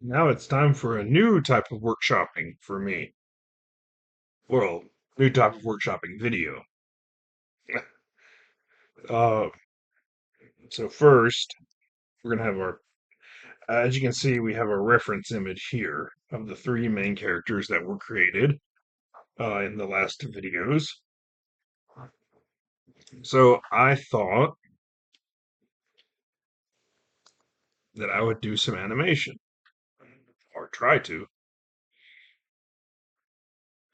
Now it's time for a new type of workshopping for me. Well, new type of workshopping video. Uh, so first, we're gonna have our, as you can see, we have a reference image here of the three main characters that were created in the last videos. So I thought that I would do some animation, or try to.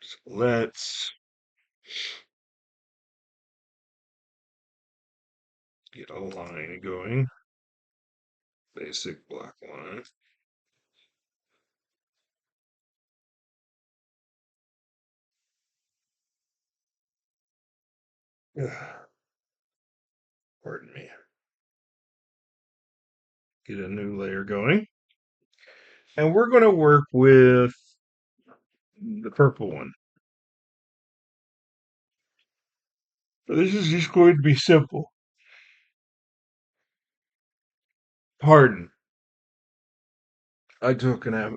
So let's get a line going. Basic black line. Pardon me. Get a new layer going. And we're going to work with the purple one. So this is just going to be simple. Pardon. I took a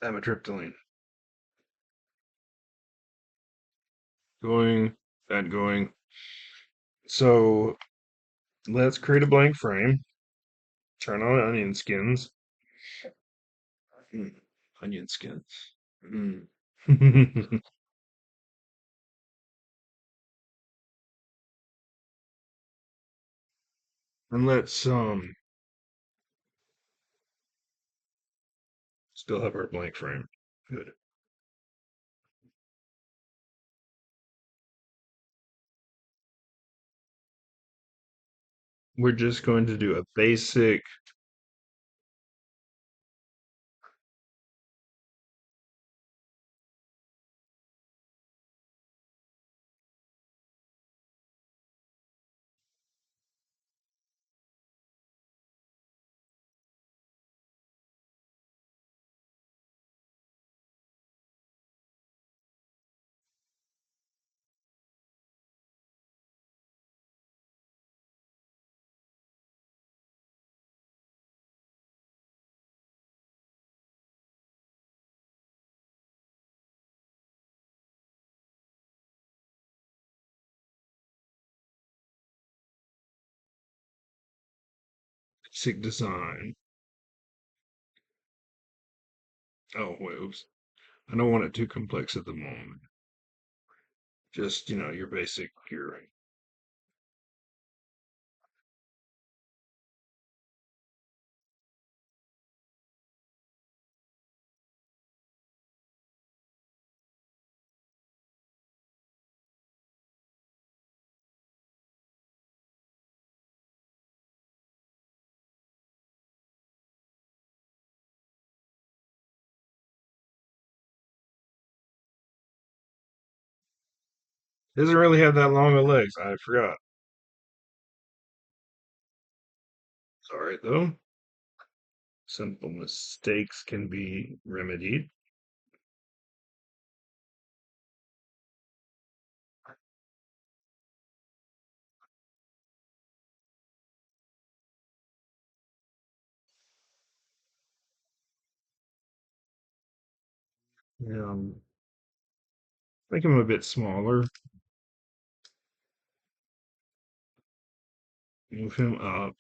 amitriptyline. Going, that going. So let's create a blank frame. Turn on onion skins. Mm, onion skins. Mm. And let's still have our blank frame. Good. We're just going to do a basic design. Oh, wait, oops. I don't want it too complex at the moment. Just, your basic here. Doesn't really have that long of legs. I forgot. Sorry, though. Simple mistakes can be remedied. Make them a bit smaller. Move him up.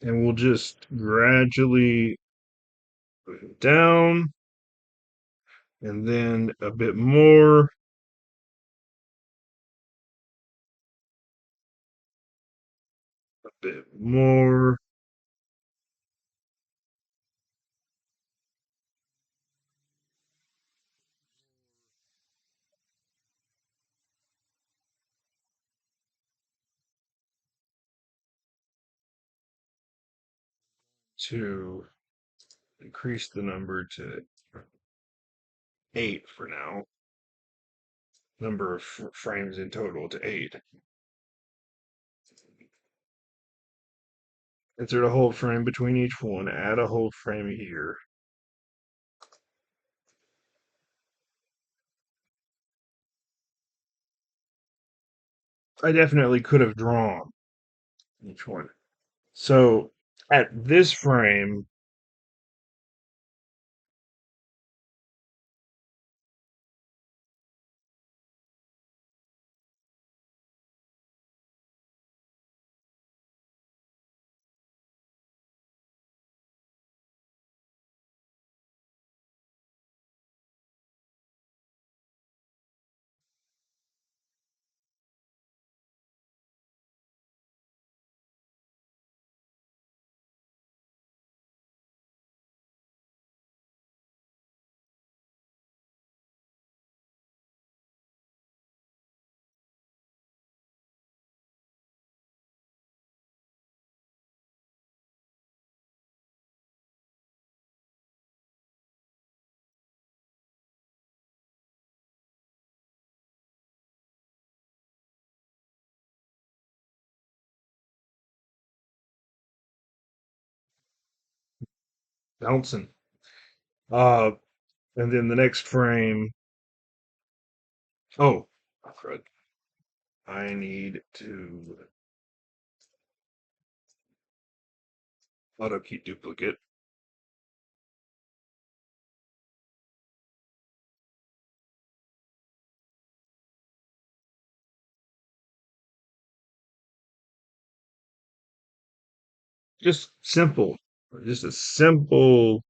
And we'll just gradually put him down. And then a bit more. A bit more. To increase the number to 8 for now. Number of frames in total to 8. Insert a hold frame between each one. Add a hold frame here. I definitely could have drawn each one. So at this frame, bouncing. Uh, and then the next frame. Oh, crud. I need to auto key duplicate. Just simple. Just a simple.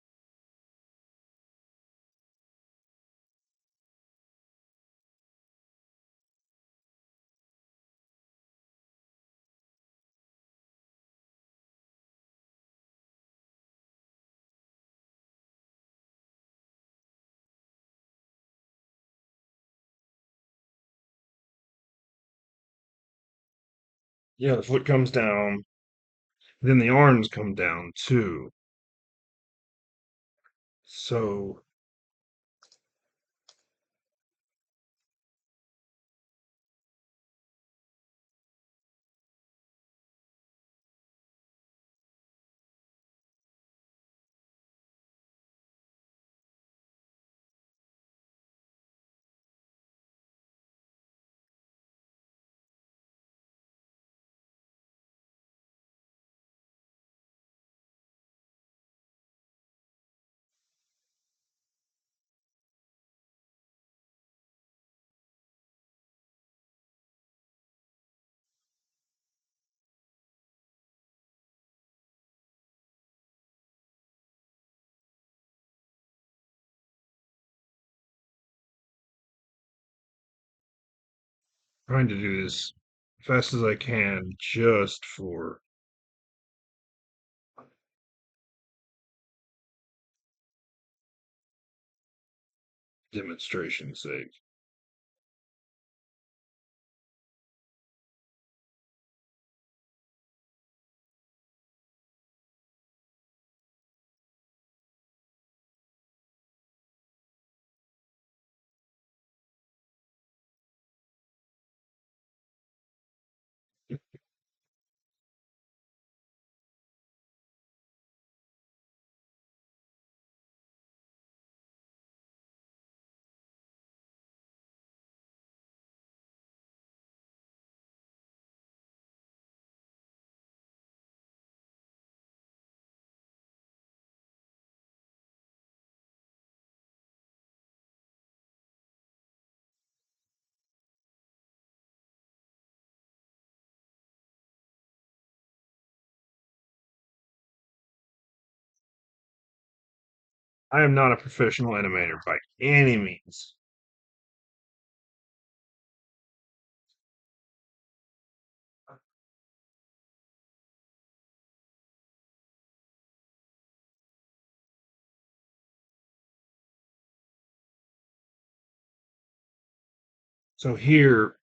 Yeah, the foot comes down. Then the arms come down too. So trying to do this fast as I can just for demonstration's sake. I am not a professional animator by any means. So here,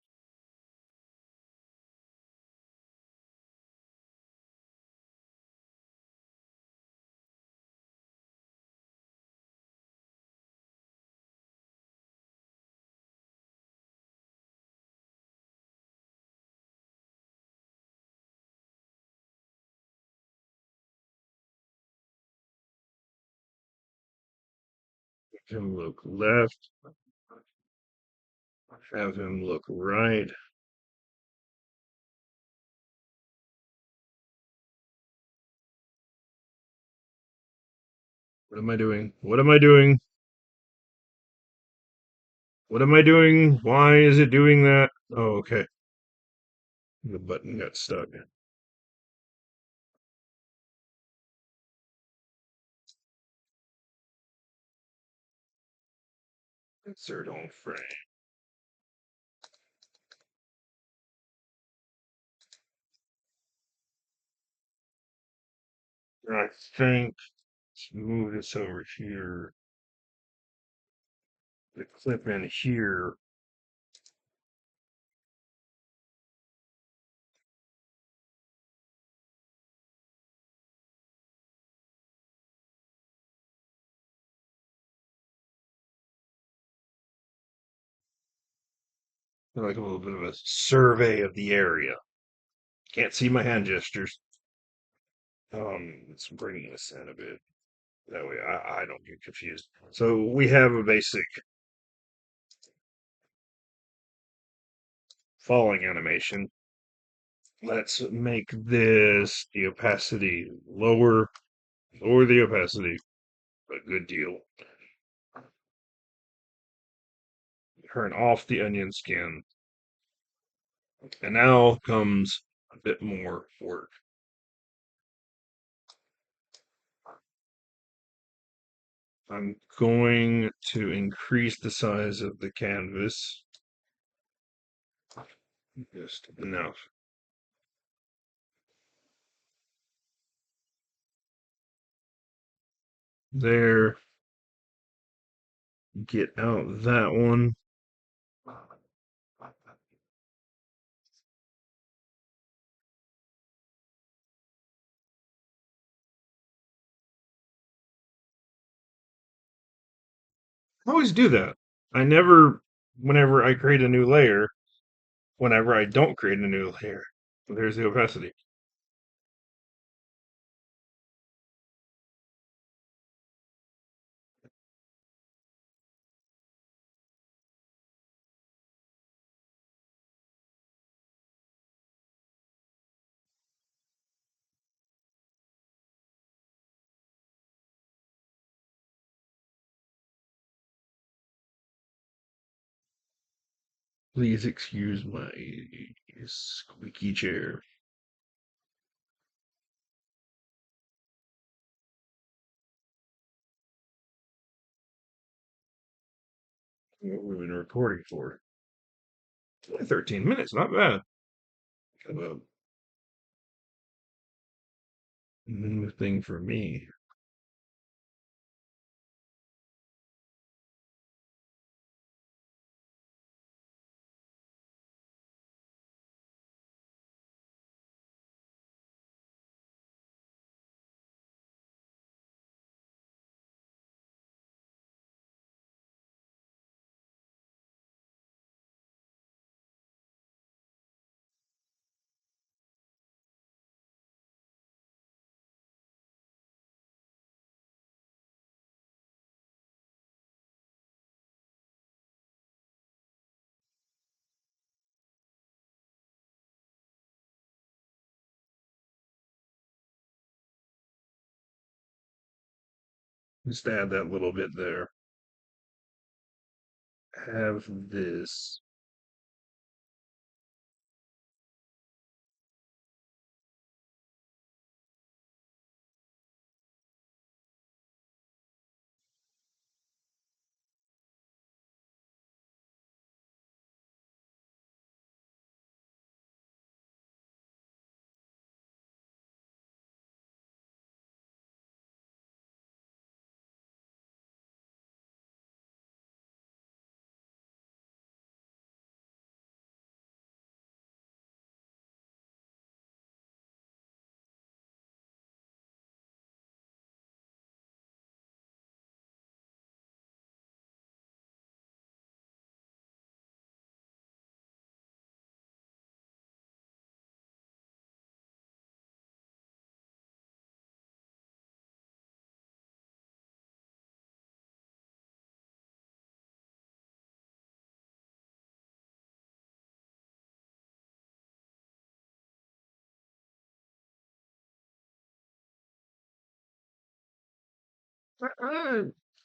Have him look left. Have him look right. What am I doing? What am I doing? What am I doing? Why is it doing that? Oh, okay. The button got stuck. Insert on frame. I think let's move this over here. The clip in here. Like a little bit of a survey of the area. Can't see my hand gestures. Let's bring this in a bit. That way I don't get confused. So we have a basic falling animation. Let's make this the opacity lower. Lower the opacity a good deal. Turn off the onion skin. And now comes a bit more work. I'm going to increase the size of the canvas just enough. There. Get out that one. I always do that. I never, whenever I create a new layer, whenever I don't create a new layer, there's the opacity. Please excuse my squeaky chair. What we've been recording for 13 minutes, not bad. Kind of a new thing for me. Just add that little bit there. Have this.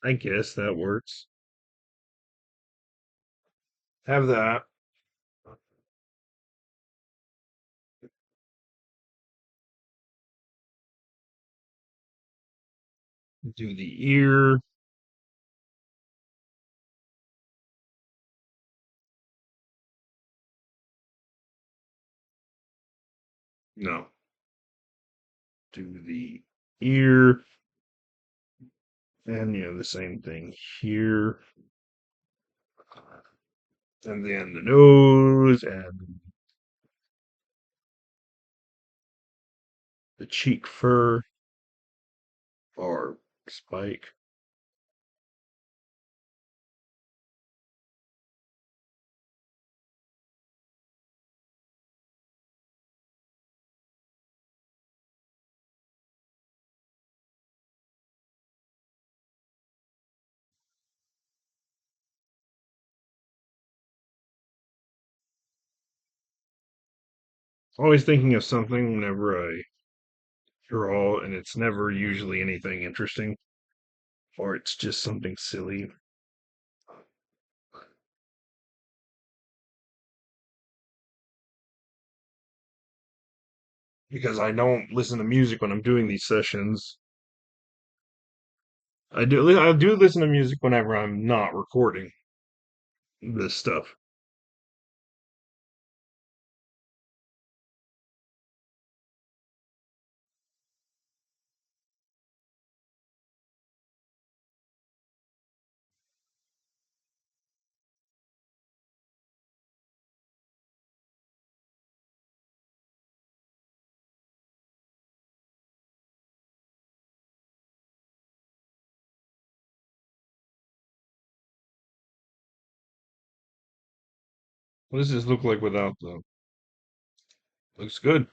I guess that works. Have that. Do the ear. No. Do the ear. And the same thing here. And then the nose and the cheek fur or spike. Always thinking of something whenever I draw, and it's never usually anything interesting, or it's just something silly. Because I don't listen to music when I'm doing these sessions. I do listen to music whenever I'm not recording this stuff. What does this look like without the? Looks good.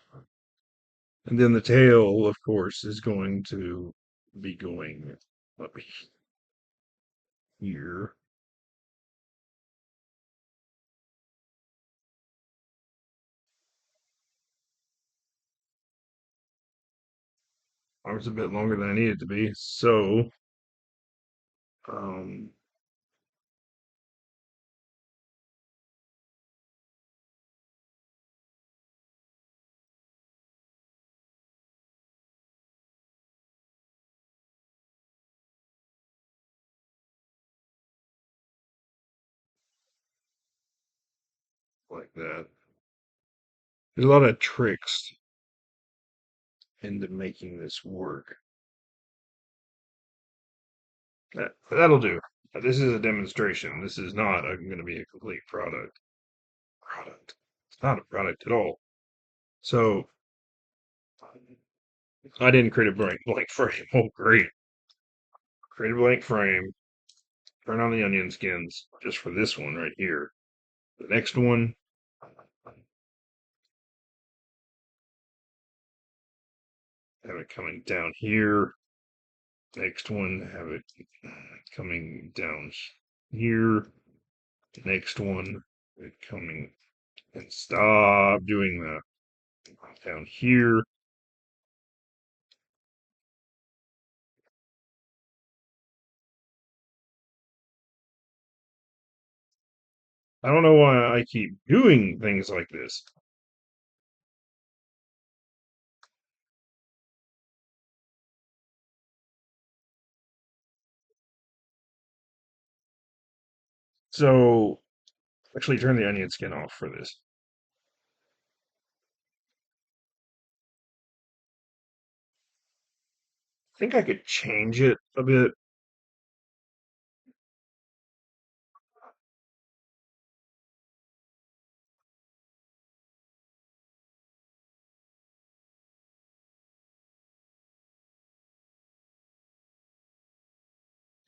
And then the tail, of course, is going to be going up here. Arm's a bit longer than I need it to be, so um, like that. There's a lot of tricks into making this work. That'll do. This is a demonstration. This is not going to be a complete product. Product. It's not a product at all. So I didn't create a blank frame. Oh, great. Create a blank frame. Turn on the onion skins just for this one right here. The next one, have it coming down here. Next one, have it coming down here. Next one, it coming, and stop doing that. Down here. I don't know why I keep doing things like this. So, actually turn the onion skin off for this. I think I could change it a bit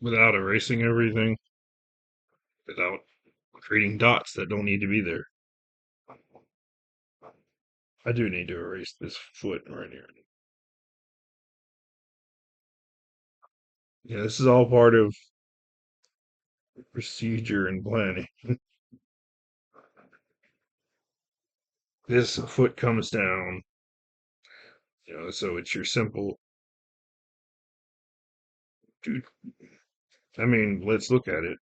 without erasing everything, without creating dots that don't need to be there. I do need to erase this foot right here. Yeah, this is all part of procedure and planning. This foot comes down, so it's your simple Dude, I mean, let's look at it.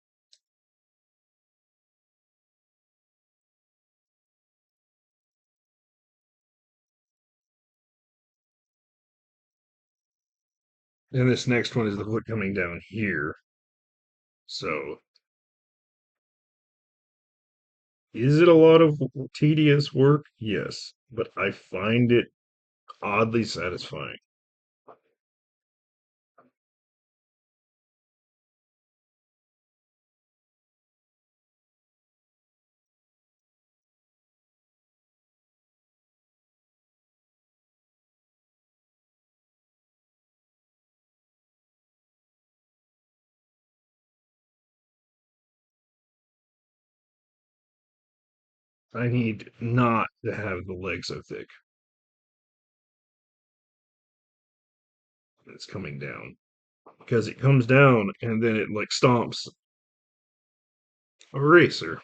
And this next one is the foot coming down here. So, is it a lot of tedious work? Yes, but I find it oddly satisfying. I need not to have the leg so thick. It's coming down because it comes down and then it like stomps a racer.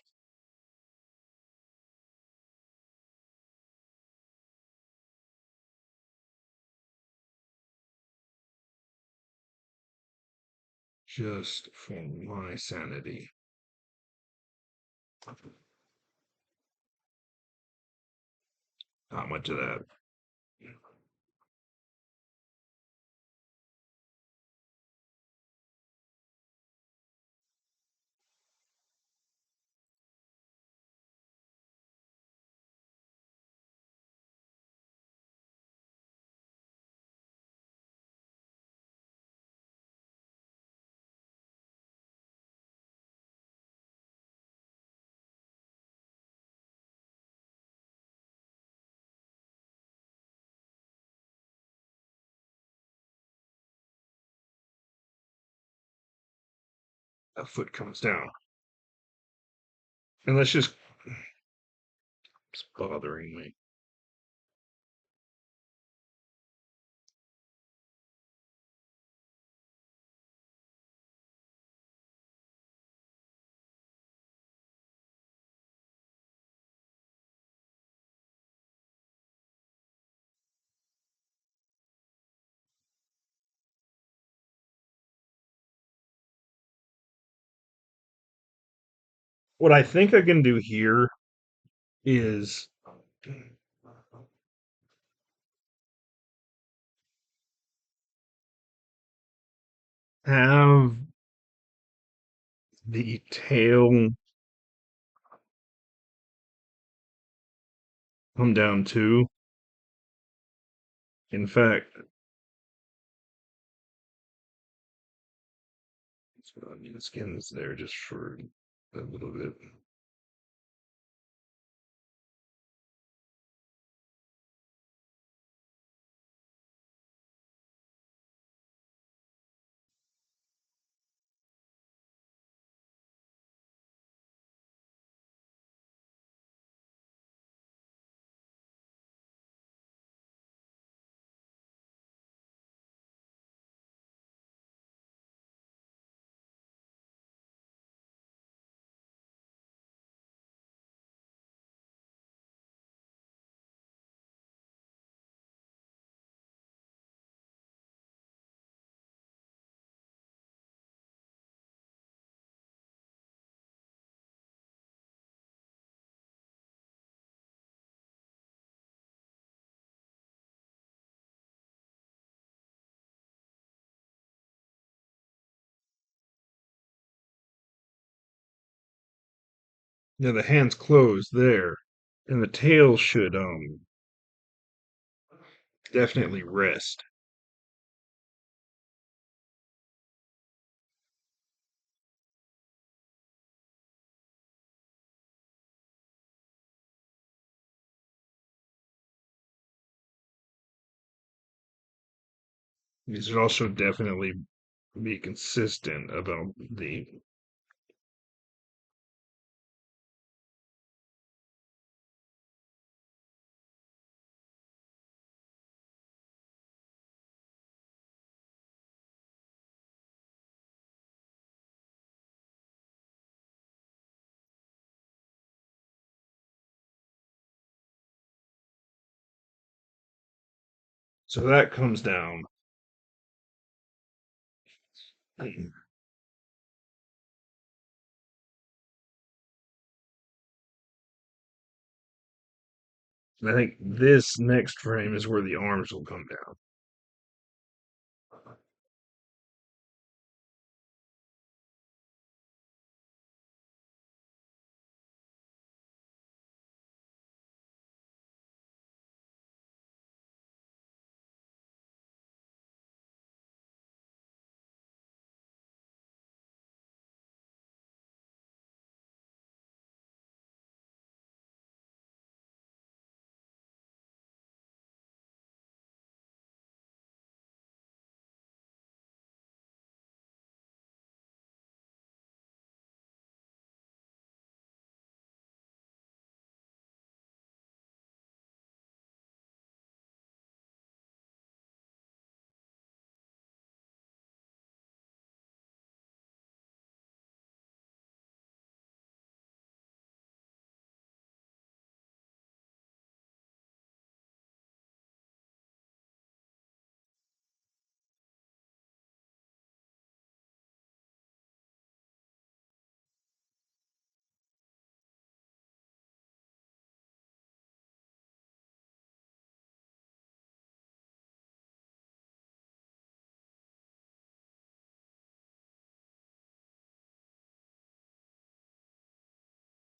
Just for my sanity. Not much of that. A foot comes down. And that's just it's bothering me. What I think I can do here is have the tail come down too. In fact, I mean, the skin's there just for a little bit. Yeah, the hand's closed there, and the tail should definitely rest. You should also definitely be consistent about the. So that comes down. I think this next frame is where the arms will come down.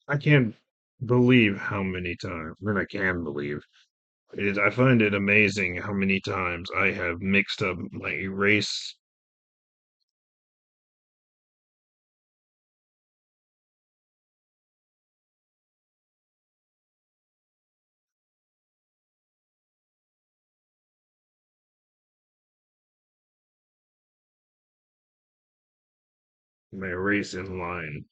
I can't believe how many times, I mean, I can believe it is. I find it amazing how many times I have mixed up my erase in line.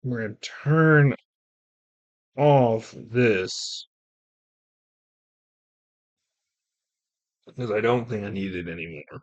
We're going to turn off this because I don't think I need it anymore.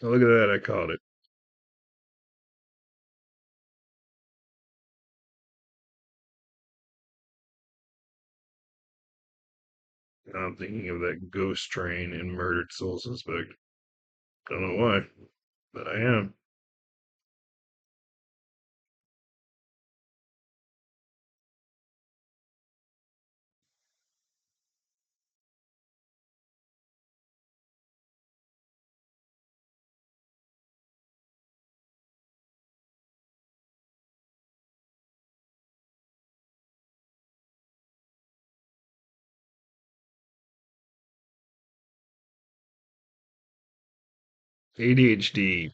Oh, look at that, I caught it. Now I'm thinking of that ghost train and murdered soul suspect. Don't know why, but I am. ADHD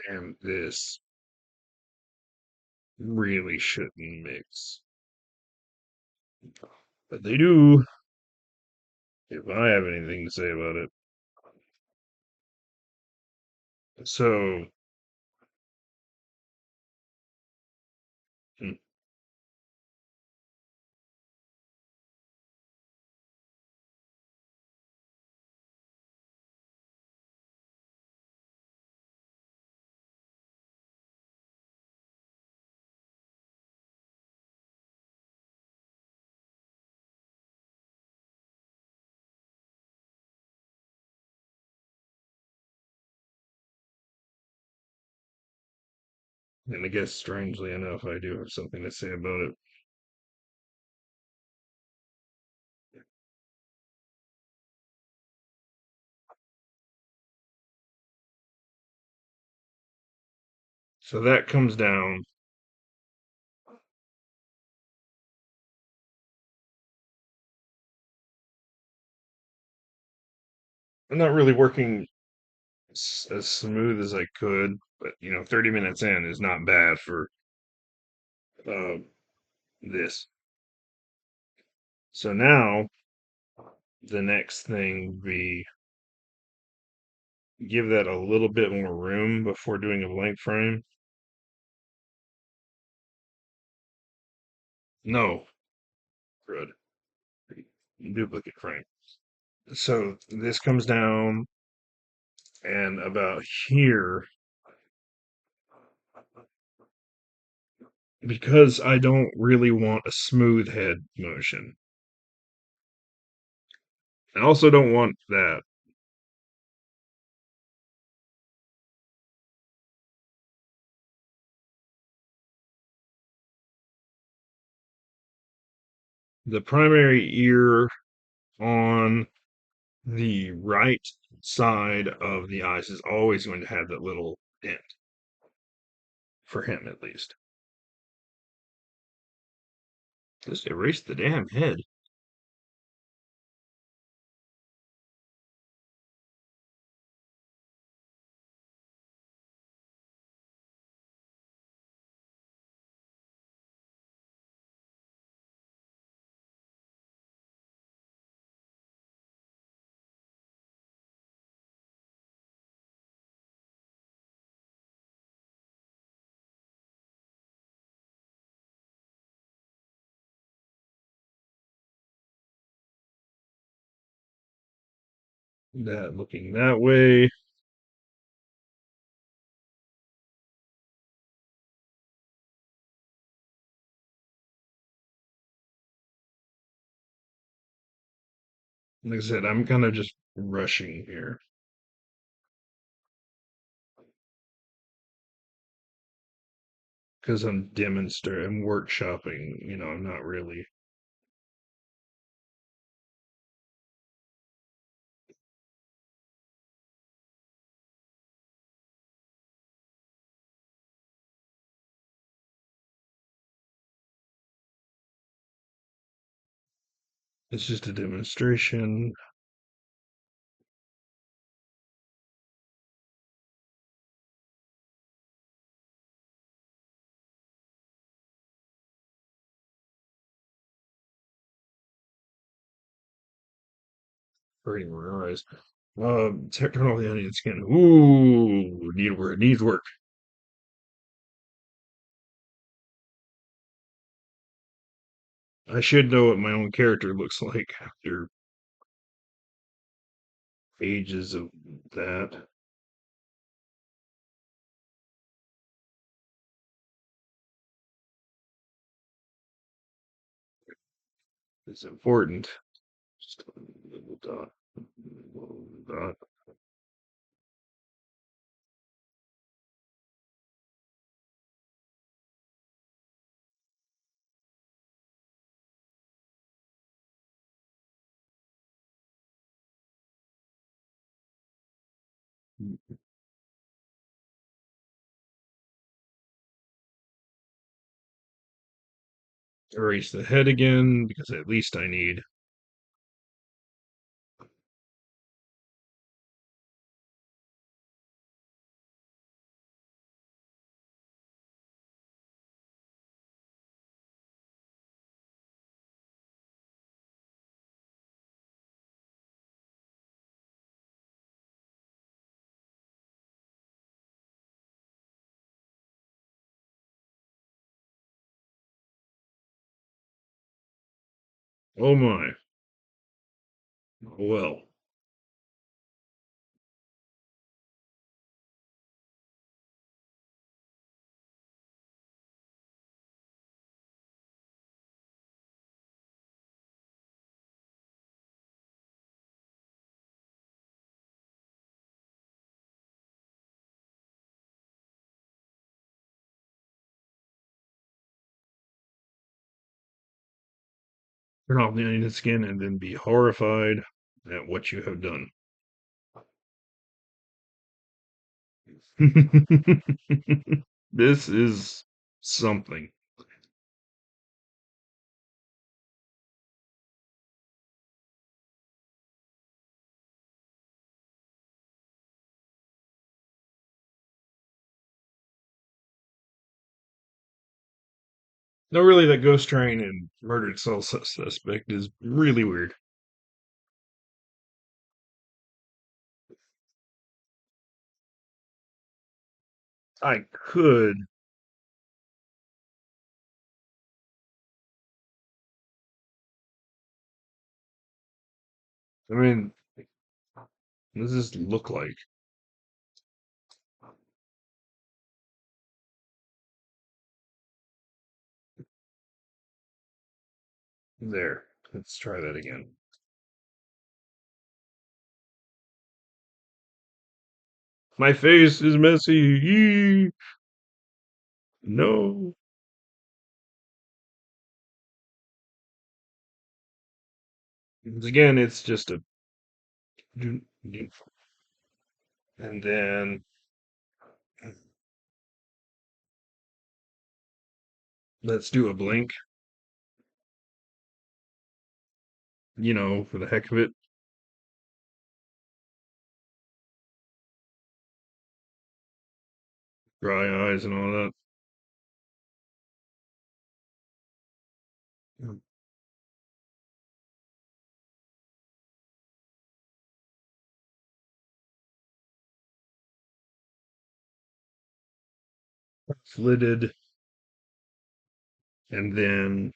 and this really shouldn't mix. But they do, if I have anything to say about it. So, hmm, And I guess strangely enough, I do have something to say about it. So that comes down. I'm not really working as smooth as I could, but 30 minutes in is not bad for uh, this. So now the next thing would be give that a little bit more room before doing a blank frame. No, Fred, duplicate frame. So this comes down and about here, because I don't really want a smooth head motion. I also don't want that. The primary ear on the right side of the eyes is always going to have that little dent, for him at least. Just erase the damn head. That looking that way. Like I said, I'm kind of just rushing here because I'm demonstrating, I'm workshopping. I'm not really. It's just a demonstration. Hurting my eyes. Turn off the onion skin. Ooh, need work. Needs work. I should know what my own character looks like after ages of that. It's important. Just a little dot. Little dot. Erase the head again because at least I need. Oh my. Well. Turn off the onion skin and then be horrified at what you have done. This is something. No, really, that ghost train and murdered cell suspect is really weird. I could. I mean, what does this look like? There. Let's try that again. My face is messy. Yee. No. Again, it's just a. And then let's do a blink, for the heck of it. Dry eyes and all that. Slitted. And then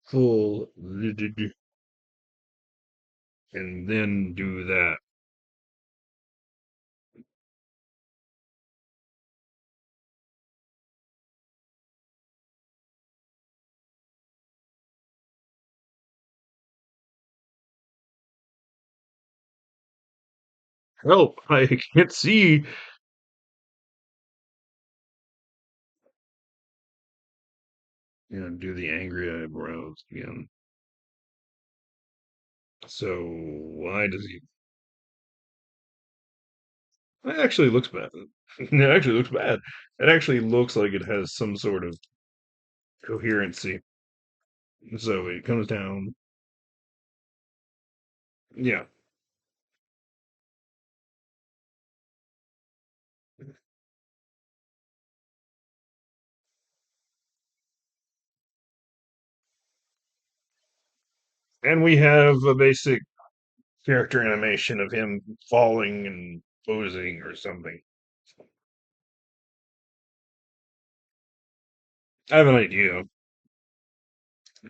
full lidded. And then do that. Help! I can't see. Do the angry eyebrows again. So why does he? It actually looks bad. It actually looks bad. It actually looks like it has some sort of coherency. So it comes down. Yeah. And we have a basic character animation of him falling and posing or something. I have an idea.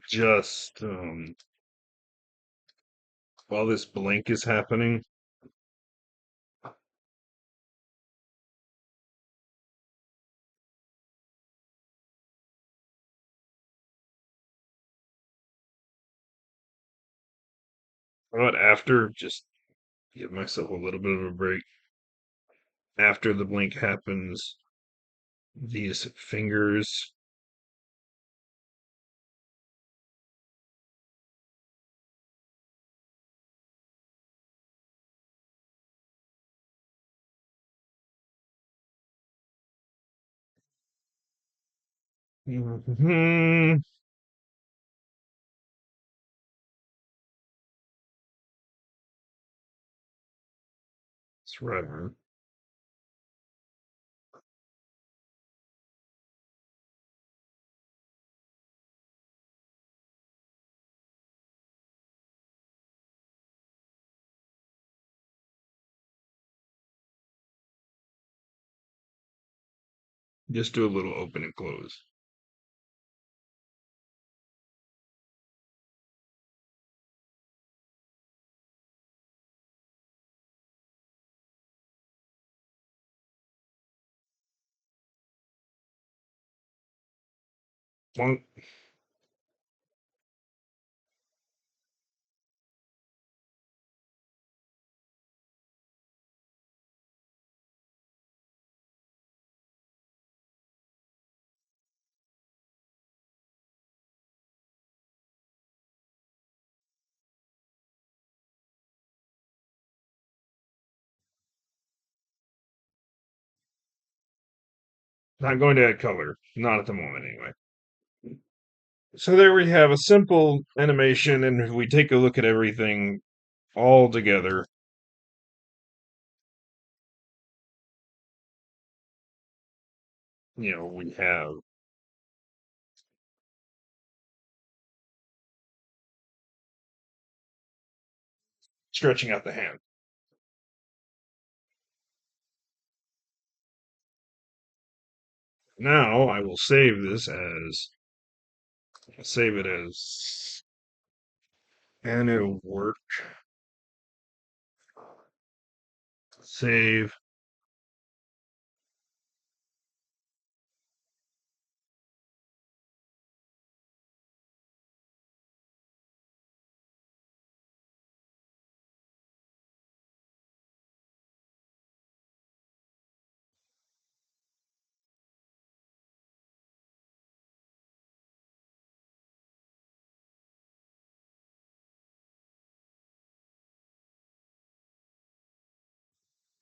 Just while this blink is happening, how about after, just give myself a little bit of a break. After the blink happens, these fingers. Mhm. It's right. Just do a little open and close. Plunk. Not going to add color. Not at the moment, anyway. So there we have a simple animation, and if we take a look at everything all together, we have stretching out the hand. Now I will save it as and it'll work. Save.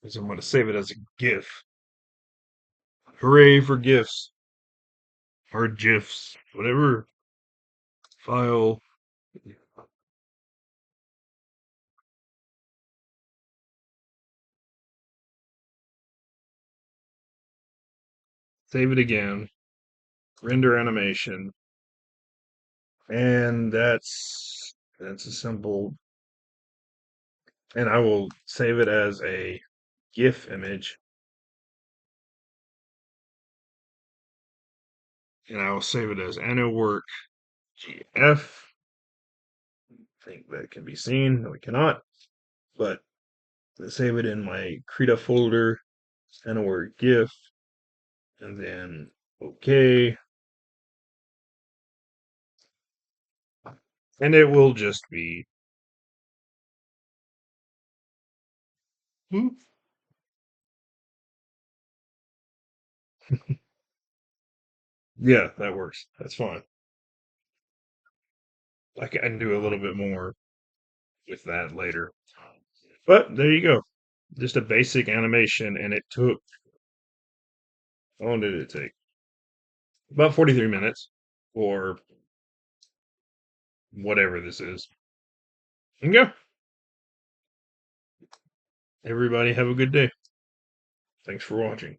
Because I'm going to save it as a GIF. Hooray for GIFs or GIFs, whatever file. Save it again. Render animation, and that's a simple. And I will save it as a GIF image, and I will save it as AnnoWork GF. I think that can be seen. No, we cannot. But let's save it in my Krita folder, AnnoWork GIF, and then OK. And it will just be. Whoop. Yeah, that works. That's fine. I can do a little bit more with that later. But there you go. Just a basic animation, and it took, how long did it take? About 43 minutes, or whatever this is. And go. Everybody have a good day. Thanks for watching.